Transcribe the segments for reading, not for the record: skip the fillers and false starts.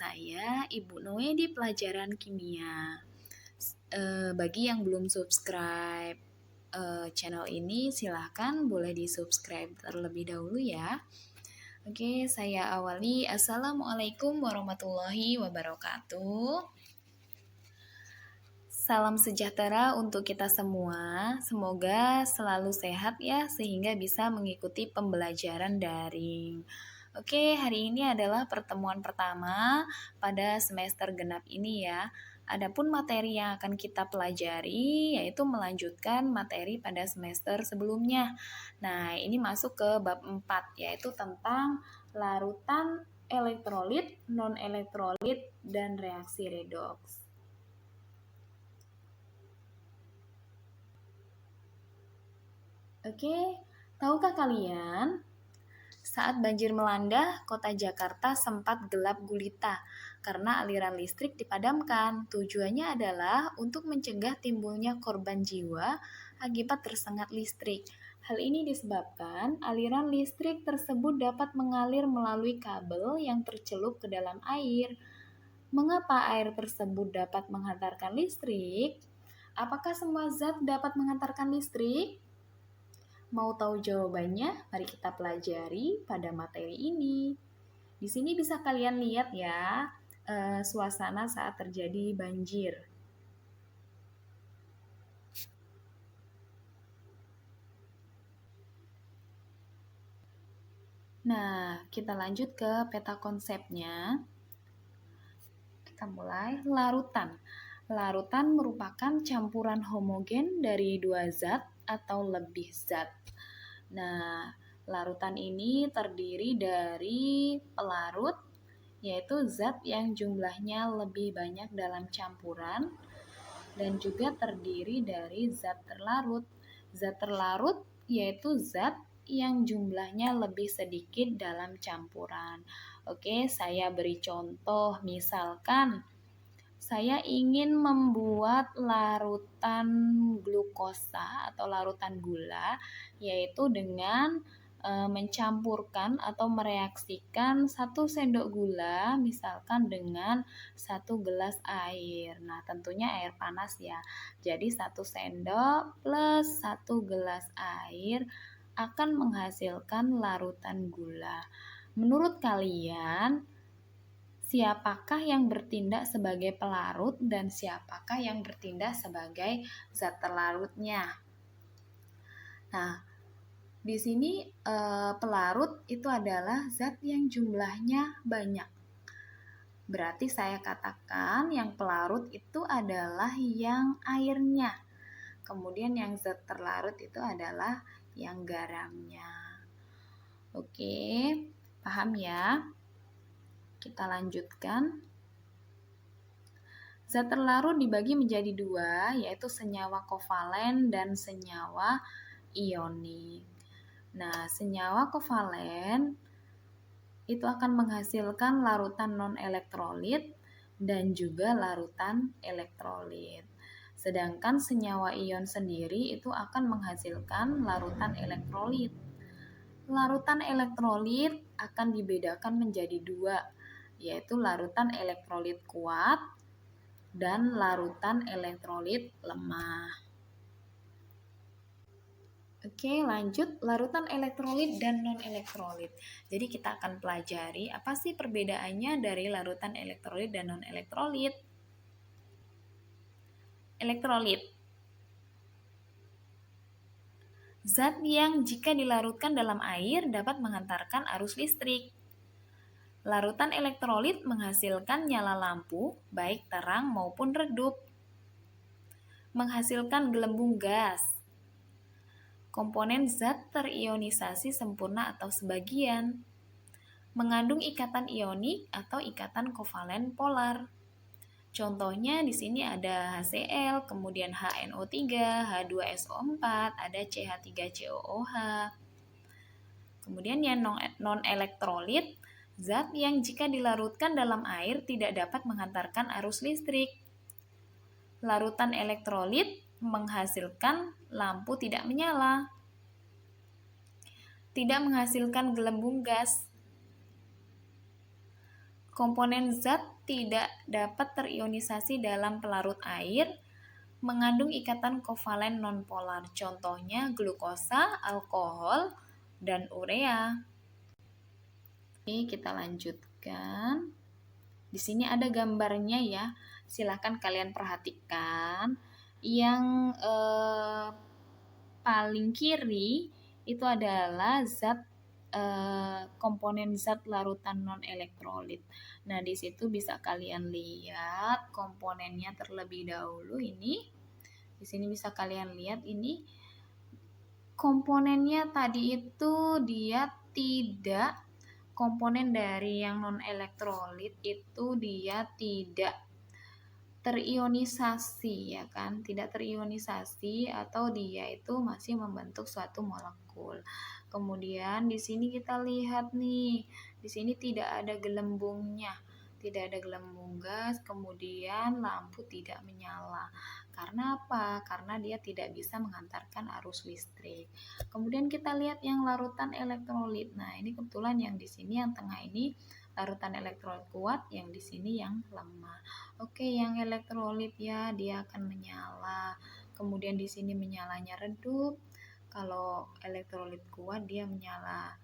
saya Ibu Noe di pelajaran kimia. Bagi yang belum subscribe channel ini, silahkan boleh di subscribe terlebih dahulu ya. Oke, saya awali. Assalamualaikum warahmatullahi wabarakatuh. Salam sejahtera untuk kita semua. Semoga selalu sehat ya, sehingga bisa mengikuti pembelajaran daring. Oke, hari ini adalah pertemuan pertama pada semester genap ini ya. Adapun materi yang akan kita pelajari yaitu melanjutkan materi pada semester sebelumnya. Nah, ini masuk ke bab 4 yaitu tentang larutan elektrolit, non-elektrolit, dan reaksi redoks. Oke, tahukah kalian? Saat banjir melanda, kota Jakarta sempat gelap gulita karena aliran listrik dipadamkan. Tujuannya adalah untuk mencegah timbulnya korban jiwa akibat tersengat listrik. Hal ini disebabkan aliran listrik tersebut dapat mengalir melalui kabel yang tercelup ke dalam air. Mengapa air tersebut dapat menghantarkan listrik? Apakah semua zat dapat menghantarkan listrik? Mau tahu jawabannya? Mari kita pelajari pada materi ini. Di sini bisa kalian lihat ya, suasana saat terjadi banjir. Nah, kita lanjut ke peta konsepnya. Kita mulai. Larutan. Larutan merupakan campuran homogen dari dua zat atau lebih zat. Nah, larutan ini terdiri dari pelarut, yaitu zat yang jumlahnya lebih banyak dalam campuran, dan juga terdiri dari zat terlarut. Zat terlarut yaitu zat yang jumlahnya lebih sedikit dalam campuran. Oke, saya beri contoh, misalkan saya ingin membuat larutan glukosa atau larutan gula, yaitu dengan mencampurkan atau mereaksikan 1 sendok gula misalkan dengan 1 gelas air. Nah, tentunya air panas ya. Jadi 1 sendok plus 1 gelas air akan menghasilkan larutan gula. Menurut kalian, siapakah yang bertindak sebagai pelarut dan siapakah yang bertindak sebagai zat terlarutnya? Nah, di sini pelarut itu adalah zat yang jumlahnya banyak. Berarti saya katakan yang pelarut itu adalah yang airnya. Kemudian yang zat terlarut itu adalah yang garamnya. Oke, paham ya? Kita lanjutkan. Zat terlarut dibagi menjadi 2, yaitu senyawa kovalen dan senyawa ionik. Nah, senyawa kovalen itu akan menghasilkan larutan non-elektrolit dan juga larutan elektrolit. Sedangkan senyawa ion sendiri itu akan menghasilkan larutan elektrolit. Larutan elektrolit akan dibedakan menjadi 2, yaitu larutan elektrolit kuat dan larutan elektrolit lemah. Oke, lanjut larutan elektrolit dan non-elektrolit. Jadi kita akan pelajari apa sih perbedaannya dari larutan elektrolit dan non-elektrolit. Elektrolit, zat yang jika dilarutkan dalam air dapat menghantarkan arus listrik. Larutan elektrolit menghasilkan nyala lampu, baik terang maupun redup. Menghasilkan gelembung gas. Komponen zat terionisasi sempurna atau sebagian. Mengandung ikatan ionik atau ikatan kovalen polar. Contohnya di sini ada HCl, kemudian HNO3, H2SO4, ada CH3COOH. Kemudian yang non-elektrolit, zat yang jika dilarutkan dalam air tidak dapat menghantarkan arus listrik. Larutan elektrolit menghasilkan lampu tidak menyala. Tidak menghasilkan gelembung gas. Komponen zat tidak dapat terionisasi dalam pelarut air, mengandung ikatan kovalen nonpolar. Contohnya glukosa, alkohol, dan urea. Oke, kita lanjutkan. Di sini ada gambarnya ya. Silahkan kalian perhatikan. Yang paling kiri itu adalah komponen zat larutan non-elektrolit. Nah, di situ bisa kalian lihat komponennya terlebih dahulu ini. Di sini bisa kalian lihat ini komponennya tadi itu dia tidak, komponen dari yang non-elektrolit itu dia tidak terionisasi ya kan, tidak terionisasi atau dia itu masih membentuk suatu molekul. Kemudian di sini kita lihat nih, di sini tidak ada gelembungnya, tidak ada gelembung gas, kemudian lampu tidak menyala. Karena apa? Karena dia tidak bisa menghantarkan arus listrik. Kemudian kita lihat yang larutan elektrolit. Nah, ini kebetulan yang di sini yang tengah ini larutan elektrolit kuat, yang di sini yang lemah. Oke, yang elektrolit ya, dia akan menyala. Kemudian di sini menyalanya redup. Kalau elektrolit kuat dia menyala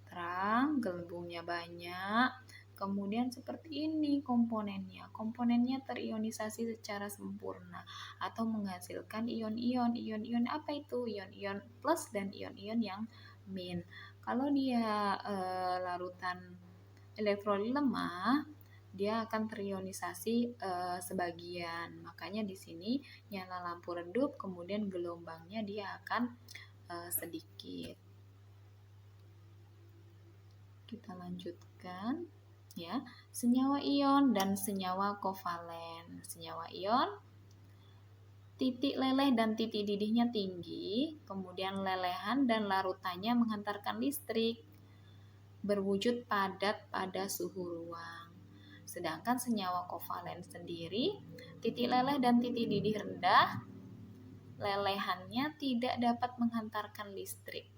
terang, gelembungnya banyak. Kemudian seperti ini komponennya. Komponennya terionisasi secara sempurna atau menghasilkan ion-ion. Ion-ion apa itu? Ion-ion plus dan ion-ion yang min. Kalau dia larutan elektrolit lemah, dia akan terionisasi sebagian. Makanya di sini nyala lampu redup, kemudian gelombangnya dia akan sedikit. Kita lanjutkan ya. Senyawa ion dan senyawa kovalen. Senyawa ion titik leleh dan titik didihnya tinggi, kemudian lelehan dan larutannya menghantarkan listrik, berwujud padat pada suhu ruang. Sedangkan senyawa kovalen sendiri, titik leleh dan titik didih rendah, lelehannya tidak dapat menghantarkan listrik,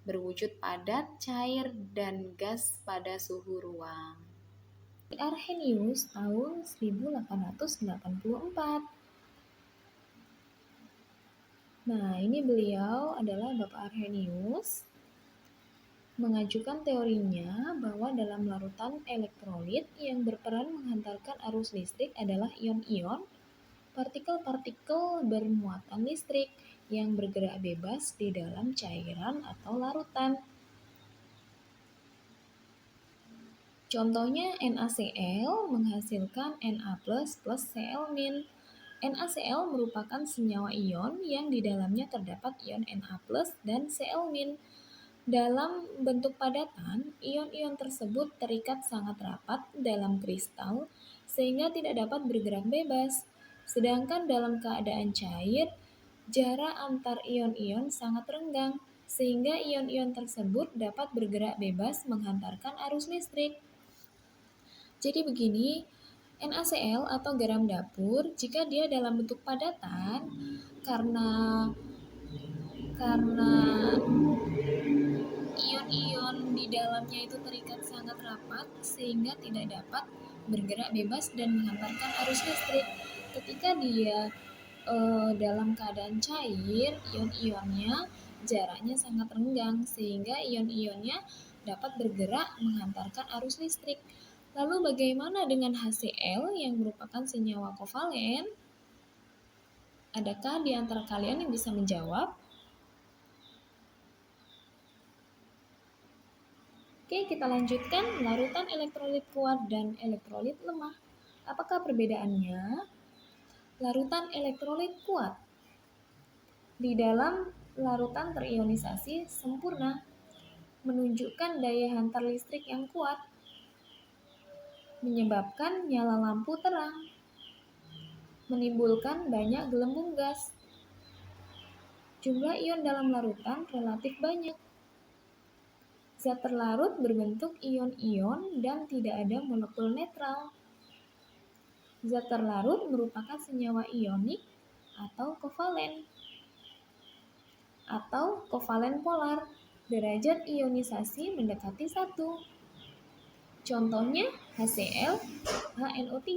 berwujud padat, cair, dan gas pada suhu ruang. Arrhenius tahun 1884. Nah, ini beliau adalah Bapak Arrhenius mengajukan teorinya bahwa dalam larutan elektrolit yang berperan menghantarkan arus listrik adalah ion-ion, partikel-partikel bermuatan listrik yang bergerak bebas di dalam cairan atau larutan. Contohnya NaCl menghasilkan Na+ plus Cl-. NaCl merupakan senyawa ion yang di dalamnya terdapat ion Na+ dan Cl-. Dalam bentuk padatan, ion-ion tersebut terikat sangat rapat dalam kristal sehingga tidak dapat bergerak bebas. Sedangkan dalam keadaan cair, jarak antar ion-ion sangat renggang sehingga ion-ion tersebut dapat bergerak bebas menghantarkan arus listrik. Jadi begini, NaCl atau garam dapur jika dia dalam bentuk padatan karena ion-ion di dalamnya itu terikat sangat rapat sehingga tidak dapat bergerak bebas dan menghantarkan arus listrik. Ketika dia dalam keadaan cair, ion-ionnya jaraknya sangat renggang sehingga ion-ionnya dapat bergerak menghantarkan arus listrik. Lalu bagaimana dengan HCl yang merupakan senyawa kovalen? Adakah di antara kalian yang bisa menjawab? Oke, kita lanjutkan larutan elektrolit kuat dan elektrolit lemah. Apakah perbedaannya? Larutan elektrolit kuat di dalam larutan terionisasi sempurna, menunjukkan daya hantar listrik yang kuat, menyebabkan nyala lampu terang, menimbulkan banyak gelembung gas. Jumlah ion dalam larutan relatif banyak. Zat terlarut berbentuk ion-ion dan tidak ada molekul netral. Zat terlarut merupakan senyawa ionik atau kovalen polar. Derajat ionisasi mendekati 1. Contohnya HCl, HNO3.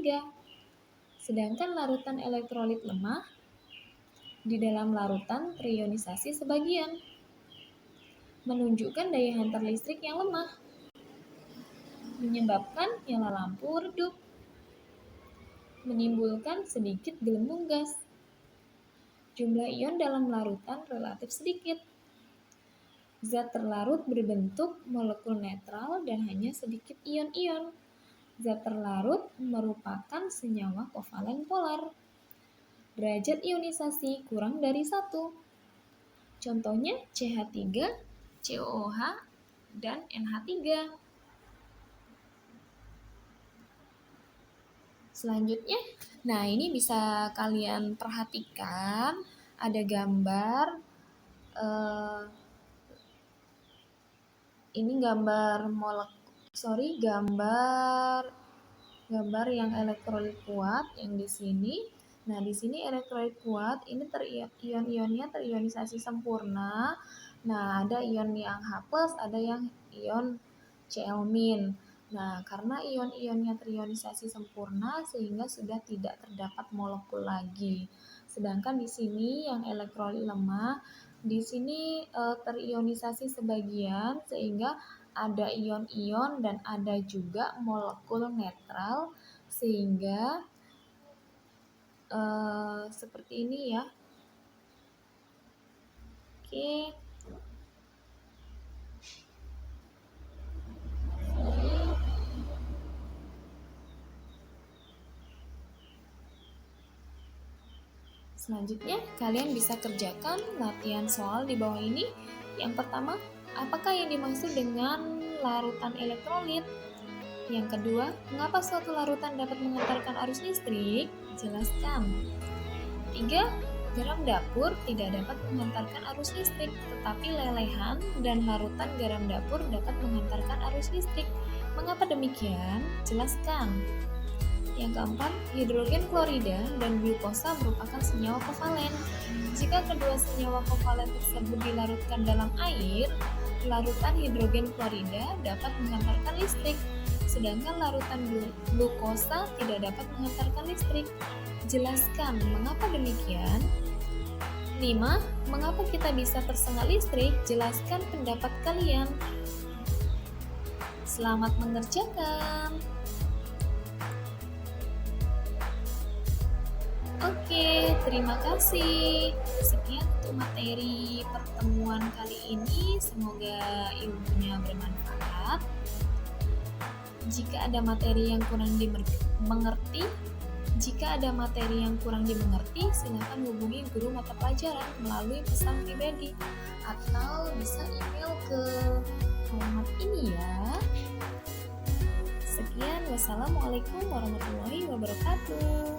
Sedangkan larutan elektrolit lemah di dalam larutan terionisasi sebagian, menunjukkan daya hantar listrik yang lemah, menyebabkan nyala lampu redup, menimbulkan sedikit gelembung gas. Jumlah ion dalam larutan relatif sedikit. Zat terlarut berbentuk molekul netral dan hanya sedikit ion-ion. Zat terlarut merupakan senyawa kovalen polar. Derajat ionisasi kurang dari 1. Contohnya CH3, COOH, dan NH3. Selanjutnya, nah ini bisa kalian perhatikan, ada gambar, ini gambar gambar yang elektrolit kuat yang di sini. Nah, di sini elektrolit kuat ini ion-ionnya terionisasi sempurna. Nah, ada ion yang H+, ada yang ion Cl-. Nah, karena ion-ionnya terionisasi sempurna sehingga sudah tidak terdapat molekul lagi. Sedangkan di sini yang elektrolit lemah, di sini terionisasi sebagian sehingga ada ion-ion dan ada juga molekul netral sehingga seperti ini ya. Oke. Selanjutnya, kalian bisa kerjakan latihan soal di bawah ini. Yang pertama, apakah yang dimaksud dengan larutan elektrolit? Yang kedua, mengapa suatu larutan dapat mengantarkan arus listrik? Jelaskan. 3. Garam dapur tidak dapat mengantarkan arus listrik, tetapi lelehan dan larutan garam dapur dapat mengantarkan arus listrik. Mengapa demikian? Jelaskan. Yang keempat, hidrogen klorida dan glukosa merupakan senyawa kovalen. Jika kedua senyawa kovalen tersebut dilarutkan dalam air, larutan hidrogen klorida dapat mengantarkan listrik, sedangkan larutan glukosa tidak dapat mengantarkan listrik. Jelaskan mengapa demikian. 5. Mengapa kita bisa tersengat listrik? Jelaskan pendapat kalian. Selamat mengerjakan. Oke, terima kasih. Sekian untuk materi pertemuan kali ini. Semoga ilmunya bermanfaat. Jika ada materi yang kurang dimengerti, silakan hubungi guru mata pelajaran melalui pesan pribadi atau bisa email ke alamat ini ya. Sekian, wassalamualaikum warahmatullahi wabarakatuh.